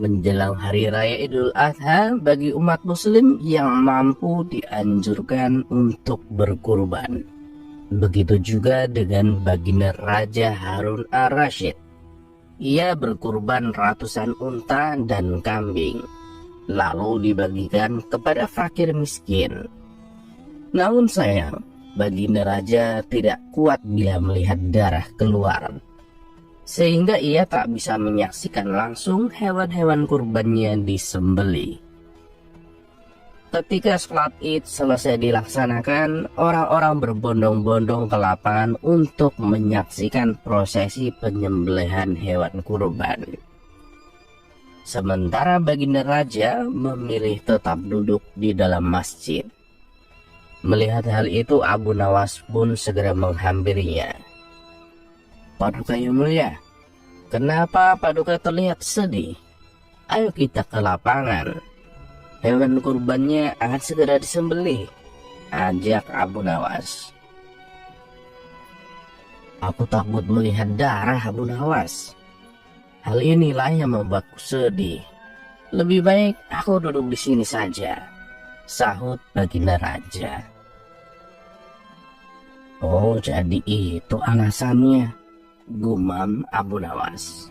menjelang Hari Raya Idul Adha bagi umat muslim yang mampu dianjurkan untuk berkurban. Begitu juga dengan baginda Raja Harun ar-Rasyid. Ia berkurban ratusan unta dan kambing, lalu dibagikan kepada fakir miskin. Namun sayang, baginda raja tidak kuat bila melihat darah keluar, sehingga ia tak bisa menyaksikan langsung hewan-hewan kurbannya disembelih. Ketika sholat Id selesai dilaksanakan, orang-orang berbondong-bondong ke lapangan untuk menyaksikan prosesi penyembelihan hewan kurban. Sementara baginda raja memilih tetap duduk di dalam masjid. Melihat hal itu, Abu Nawas pun segera menghampirinya. "Paduka yang mulia, kenapa Paduka terlihat sedih? Ayo kita ke lapangan. Hewan kurbannya akan segera disembelih," ajak Abu Nawas. "Aku takut melihat darah, Abu Nawas. Hal inilah yang membuatku sedih. Lebih baik aku duduk di sini saja," sahut baginda raja. "Oh, jadi itu alasannya," gumam Abu Nawas.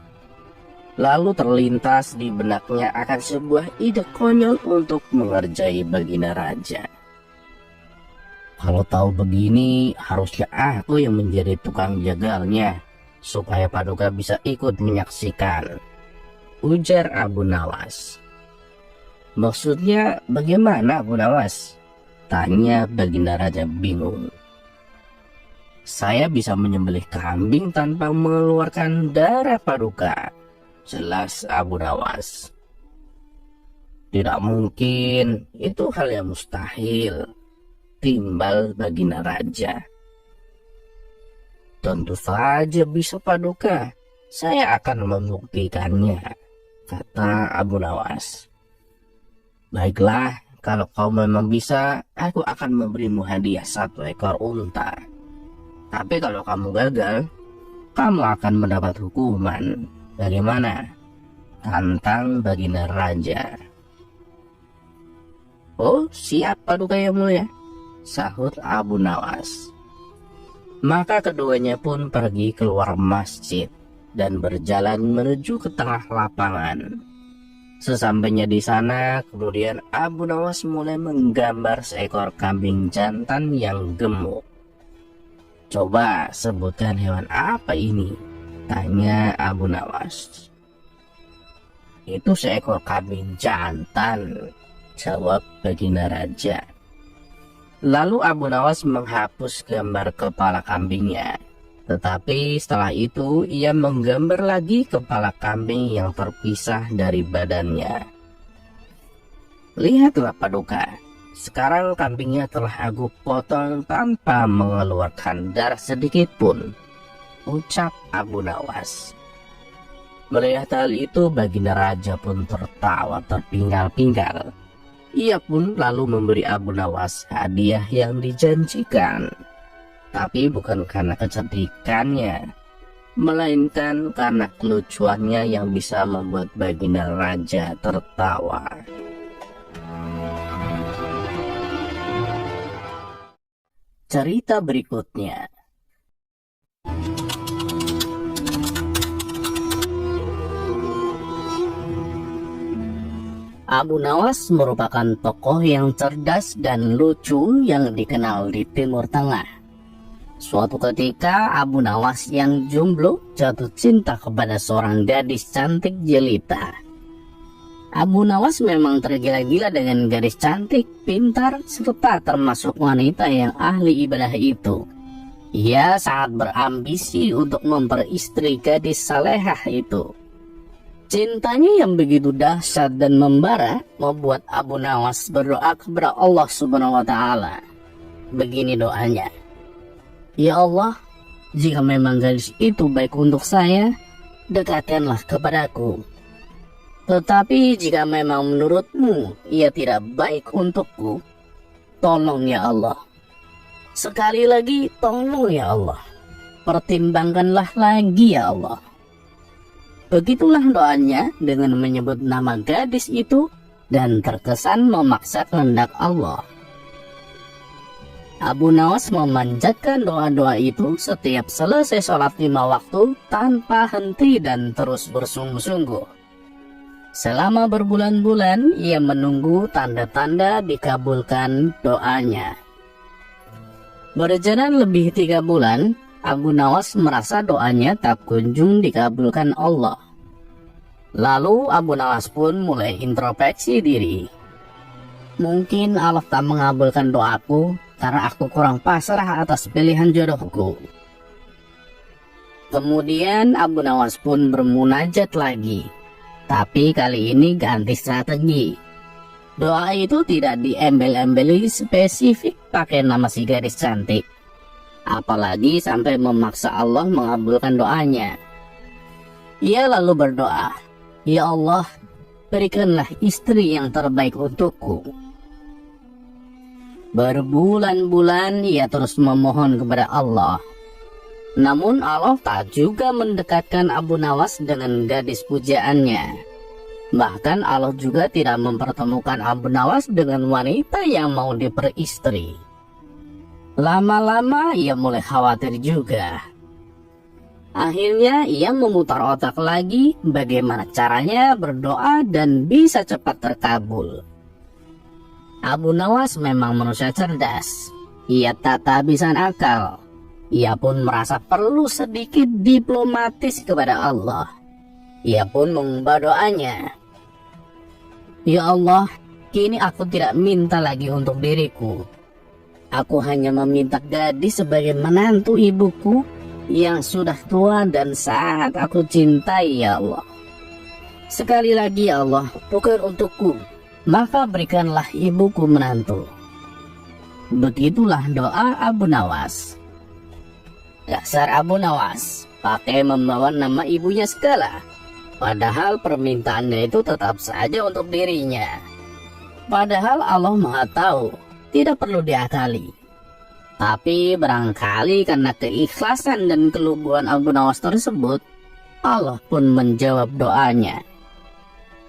Lalu terlintas di benaknya akan sebuah ide konyol untuk mengerjai baginda raja. "Kalau tahu begini, harusnya aku yang menjadi tukang jagalnya, supaya Paduka bisa ikut menyaksikan," ujar Abu Nawas. "Maksudnya bagaimana, Abu Nawas?" tanya baginda raja bingung. "Saya bisa menyembelih kambing tanpa mengeluarkan darah, Paduka," jelas Abu Nawas. "Tidak mungkin, itu hal yang mustahil," timbal baginda raja. "Tentu saja bisa, Paduka. Saya akan membuktikannya," kata Abu Nawas. "Baiklah, kalau kau memang bisa, aku akan memberimu hadiah 1 ekor unta. Tapi kalau kamu gagal, kamu akan mendapat hukuman. Bagaimana?" tantang baginda raja. "Oh, siap Paduka yang mulia," sahut Abu Nawas. Maka keduanya pun pergi keluar masjid dan berjalan menuju ke tengah lapangan. Sesampainya di sana, kemudian Abu Nawas mulai menggambar seekor kambing jantan yang gemuk. "Coba sebutkan hewan apa ini?" tanya Abu Nawas. "Itu seekor kambing jantan," jawab baginda raja. Lalu Abu Nawas menghapus gambar kepala kambingnya. Tetapi setelah itu ia menggambar lagi kepala kambing yang terpisah dari badannya. "Lihatlah Paduka, sekarang kambingnya telah aku potong tanpa mengeluarkan darah sedikit pun," ucap Abu Nawas. Melihat hal itu, baginda raja pun tertawa terpinggal-pinggal. Ia pun lalu memberi Abu Nawas hadiah yang dijanjikan. Tapi bukan karena kecerdikannya, melainkan karena kelucuannya yang bisa membuat baginda raja tertawa. Cerita berikutnya. Abu Nawas merupakan tokoh yang cerdas dan lucu yang dikenal di Timur Tengah. Suatu ketika Abu Nawas yang jomblo jatuh cinta kepada seorang gadis cantik jelita. Abu Nawas memang tergila-gila dengan gadis cantik, pintar, serta termasuk wanita yang ahli ibadah itu. Ia sangat berambisi untuk memperistri gadis salehah itu. Cintanya yang begitu dahsyat dan membara membuat Abu Nawas berdoa kepada Allah Subhanahu wa Ta'ala. Begini doanya, "Ya Allah, jika memang gadis itu baik untuk saya, dekatkanlah kepadaku. Tetapi jika memang menurutmu ia tidak baik untukku, tolong ya Allah. Sekali lagi tolong ya Allah. Pertimbangkanlah lagi ya Allah." Begitulah doanya dengan menyebut nama gadis itu dan terkesan memaksa kehendak Allah. Abu Nawas memanjatkan doa-doa itu setiap selesai sholat 5 waktu tanpa henti dan terus bersungguh-sungguh. Selama berbulan-bulan ia menunggu tanda-tanda dikabulkan doanya. Berjalan lebih 3 bulan, Abu Nawas merasa doanya tak kunjung dikabulkan Allah. Lalu Abu Nawas pun mulai introspeksi diri. Mungkin Allah tak mengabulkan doaku karena aku kurang pasrah atas pilihan jodohku. Kemudian Abu Nawas pun bermunajat lagi. Tapi kali ini ganti strategi. Doa itu tidak diembel-embeli spesifik pakai nama si gadis cantik. Apalagi sampai memaksa Allah mengabulkan doanya. Ia lalu berdoa, "Ya Allah, berikanlah istri yang terbaik untukku." Berbulan-bulan ia terus memohon kepada Allah. Namun Allah tak juga mendekatkan Abu Nawas dengan gadis pujaannya. Bahkan Allah juga tidak mempertemukan Abu Nawas dengan wanita yang mau diperistri. Lama-lama ia mulai khawatir juga. Akhirnya ia memutar otak lagi bagaimana caranya berdoa dan bisa cepat terkabul. Abu Nawas memang manusia cerdas. Ia tak kehabisan akal. Ia pun merasa perlu sedikit diplomatis kepada Allah. Ia pun mengubah doanya. "Ya Allah, kini aku tidak minta lagi untuk diriku. Aku hanya meminta gadis sebagai menantu ibuku yang sudah tua dan sangat aku cintai, ya Allah. Sekali lagi ya Allah, bukan untukku, maka berikanlah ibuku menantu." Begitulah doa Abu Nawas. Dasar Abu Nawas, pakai membawa nama ibunya segala. Padahal permintaannya itu tetap saja untuk dirinya. Padahal Allah Maha Tahu, tidak perlu diakali. Tapi barangkali karena keikhlasan dan keluguan Abu Nawas tersebut, Allah pun menjawab doanya.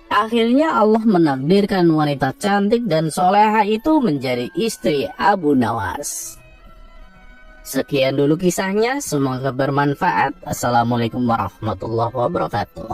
Akhirnya Allah menakdirkan wanita cantik dan soleha itu menjadi istri Abu Nawas. Sekian dulu kisahnya, semoga bermanfaat. Assalamualaikum warahmatullahi wabarakatuh.